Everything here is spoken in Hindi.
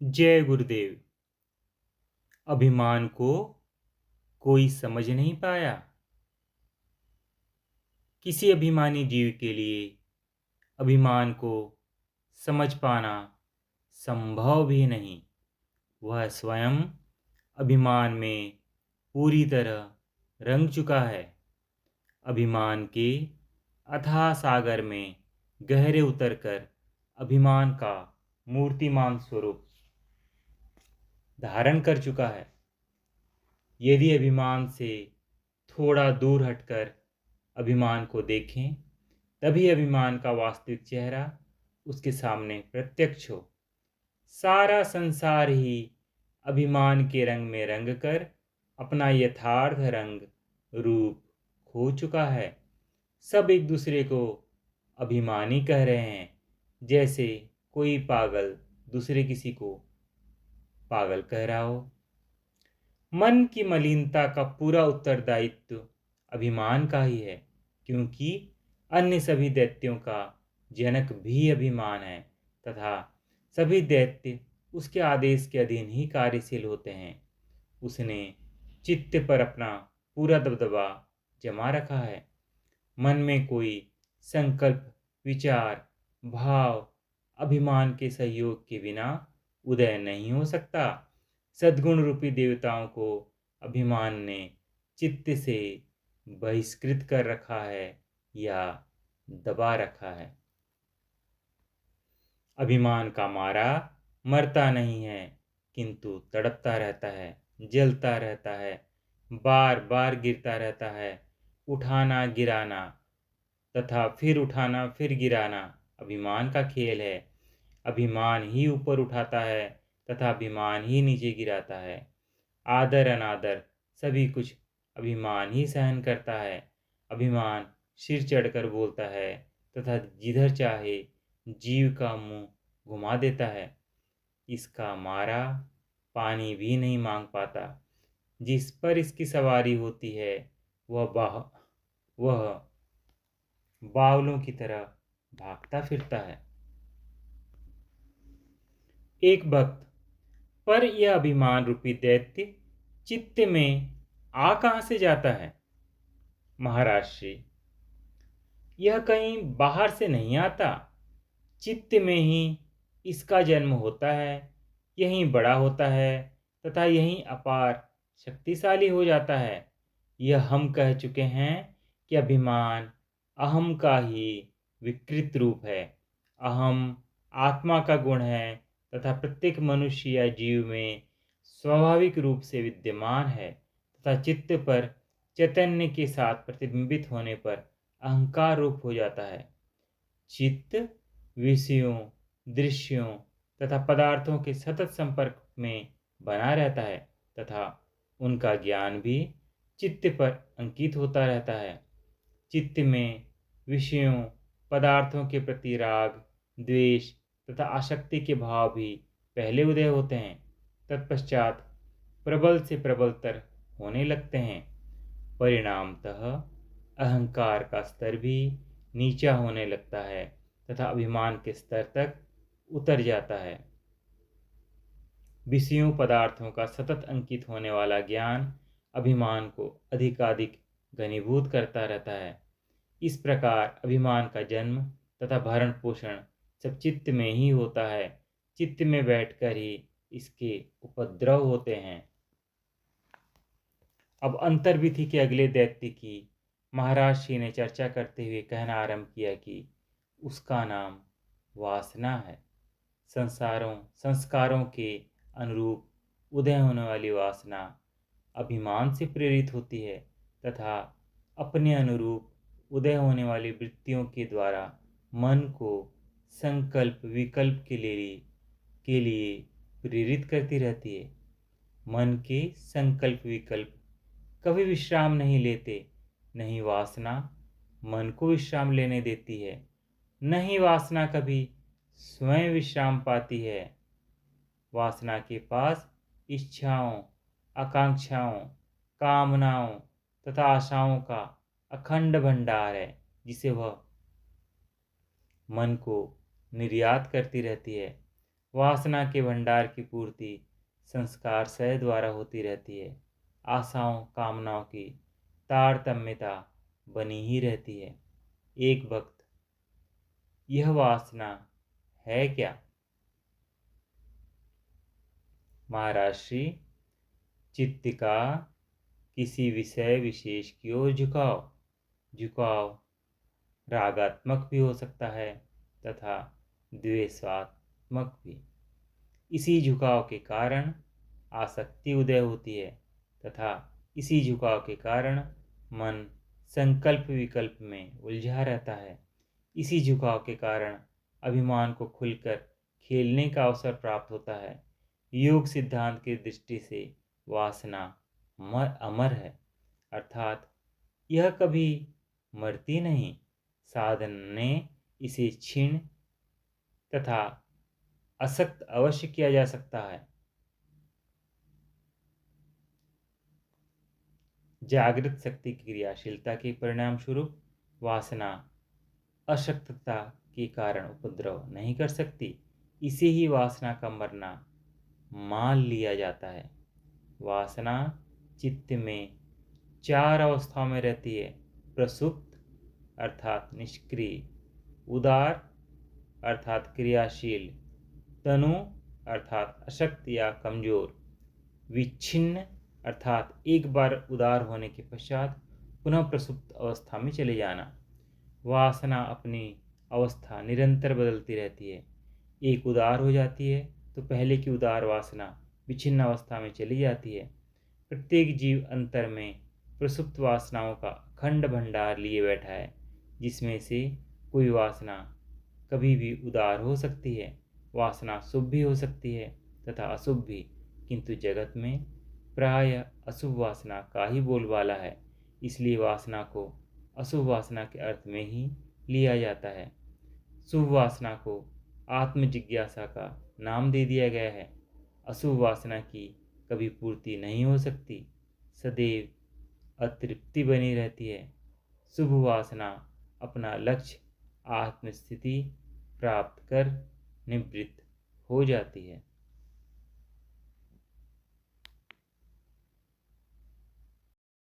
जय गुरुदेव। अभिमान को कोई समझ नहीं पाया। किसी अभिमानी जीव के लिए अभिमान को समझ पाना संभव भी नहीं। वह स्वयं अभिमान में पूरी तरह रंग चुका है। अभिमान के अथाह सागर में गहरे उतरकर अभिमान का मूर्तिमान स्वरूप धारण कर चुका है। यदि अभिमान से थोड़ा दूर हटकर अभिमान को देखें, तभी अभिमान का वास्तविक चेहरा उसके सामने प्रत्यक्ष हो। सारा संसार ही अभिमान के रंग में रंग कर अपना यथार्थ रंग रूप खो चुका है। सब एक दूसरे को अभिमानी कह रहे हैं, जैसे कोई पागल दूसरे किसी को पागल कह रहा हो। मन की मलिनता का पूरा उत्तरदायित्व अभिमान का ही है, क्योंकि अन्य सभी दैत्यों का जनक भी अभिमान है तथा सभी दैत्य उसके आदेश के अधीन ही कार्यशील होते हैं। उसने चित्त पर अपना पूरा दबदबा जमा रखा है। मन में कोई संकल्प, विचार, भाव अभिमान के सहयोग के बिना उदय नहीं हो सकता। सद्गुण रूपी देवताओं को अभिमान ने चित्त से बहिष्कृत कर रखा है या दबा रखा है। अभिमान का मारा मरता नहीं है, किंतु तड़पता रहता है, जलता रहता है, बार बार गिरता रहता है। उठाना गिराना तथा फिर उठाना फिर गिराना अभिमान का खेल है। अभिमान ही ऊपर उठाता है तथा अभिमान ही नीचे गिराता है। आदर अनादर सभी कुछ अभिमान ही सहन करता है। अभिमान सिर चढ़कर बोलता है तथा जिधर चाहे जीव का मुंह घुमा देता है। इसका मारा पानी भी नहीं मांग पाता। जिस पर इसकी सवारी होती है वह बावलों की तरह भागता फिरता है। एक भक्त पर यह अभिमान रूपी दैत्य चित्त में आ कहां से जाता है? महाराज श्री, यह कहीं बाहर से नहीं आता। चित्त में ही इसका जन्म होता है, यहीं बड़ा होता है तथा यहीं अपार शक्तिशाली हो जाता है। यह हम कह चुके हैं कि अभिमान अहम का ही विकृत रूप है। अहम आत्मा का गुण है तथा प्रत्येक मनुष्य या जीव में स्वाभाविक रूप से विद्यमान है तथा चित्त पर चैतन्य के साथ प्रतिबिंबित होने पर अहंकार रूप हो जाता है। चित्त विषयों, दृश्यों तथा पदार्थों के सतत संपर्क में बना रहता है तथा उनका ज्ञान भी चित्त पर अंकित होता रहता है। चित्त में विषयों, पदार्थों के प्रति राग, द्वेष तथा आसक्ति के भाव भी पहले उदय होते हैं, तत्पश्चात प्रबल से प्रबलतर होने लगते हैं। परिणामतः अहंकार का स्तर भी नीचा होने लगता है तथा अभिमान के स्तर तक उतर जाता है। विषयों पदार्थों का सतत अंकित होने वाला ज्ञान अभिमान को अधिकाधिक घनीभूत करता रहता है। इस प्रकार अभिमान का जन्म तथा भरण पोषण सब चित्त में ही होता है। चित्त में बैठकर ही इसके उपद्रव होते हैं। अब अंतर्विधि के अगले दैत्य की महाराज श्री ने चर्चा करते हुए कहना आरंभ किया कि उसका नाम वासना है। संस्कारों के अनुरूप उदय होने वाली वासना अभिमान से प्रेरित होती है तथा अपने अनुरूप उदय होने वाली वृत्तियों के द्वारा मन को संकल्प विकल्प के लिए प्रेरित करती रहती है। मन के संकल्प विकल्प कभी विश्राम नहीं लेते। नहीं वासना मन को विश्राम लेने देती है, नहीं वासना कभी स्वयं विश्राम पाती है। वासना के पास इच्छाओं, आकांक्षाओं, कामनाओं तथा आशाओं का अखंड भंडार है, जिसे वह मन को निर्यात करती रहती है। वासना के भंडार की पूर्ति संस्कार सह द्वारा होती रहती है। आशाओं कामनाओं की तारतम्यता बनी ही रहती है। एक वक्त यह वासना है क्या? महाराष्ट्री, चित्त का किसी विषय विशेष की ओर झुकाव रागात्मक भी हो सकता है तथा द्वेषात्मक भी। इसी झुकाव के कारण आसक्ति उदय होती है तथा इसी झुकाव के कारण मन संकल्प विकल्प में उलझा रहता है। इसी झुकाव के कारण अभिमान को खुलकर खेलने का अवसर प्राप्त होता है। योग सिद्धांत की दृष्टि से वासना अमर है, अर्थात यह कभी मरती नहीं। साधन ने इसे क्षीण तथा असक्त अवश्य किया जा सकता है। जागृत शक्ति की क्रियाशीलता के परिणाम स्वरूप वासना अशक्तता के कारण उपद्रव नहीं कर सकती। इसे ही वासना का मरना मान लिया जाता है। वासना चित्त में 4 अवस्थाओं में रहती है। प्रसुप्त अर्थात निष्क्रिय, उदार अर्थात क्रियाशील, तनु अर्थात अशक्त या कमजोर, विच्छिन्न अर्थात एक बार उदार होने के पश्चात पुनः प्रसुप्त अवस्था में चले जाना। वासना अपनी अवस्था निरंतर बदलती रहती है। एक उदार हो जाती है तो पहले की उदार वासना विच्छिन्न अवस्था में चली जाती है। प्रत्येक जीव अंतर में प्रसुप्त वासनाओं का अखंड भंडार लिए बैठा है, जिसमें से कोई वासना कभी भी उदार हो सकती है। वासना शुभ भी हो सकती है तथा अशुभ भी, किंतु जगत में प्राय अशुभ वासना का ही बोलबाला है। इसलिए वासना को अशुभ वासना के अर्थ में ही लिया जाता है। शुभ वासना को आत्म जिज्ञासा का नाम दे दिया गया है। अशुभ वासना की कभी पूर्ति नहीं हो सकती, सदैव अतृप्ति बनी रहती है। शुभ वासना अपना लक्ष्य आत्मस्थिति प्राप्त कर निवृत्त हो जाती है।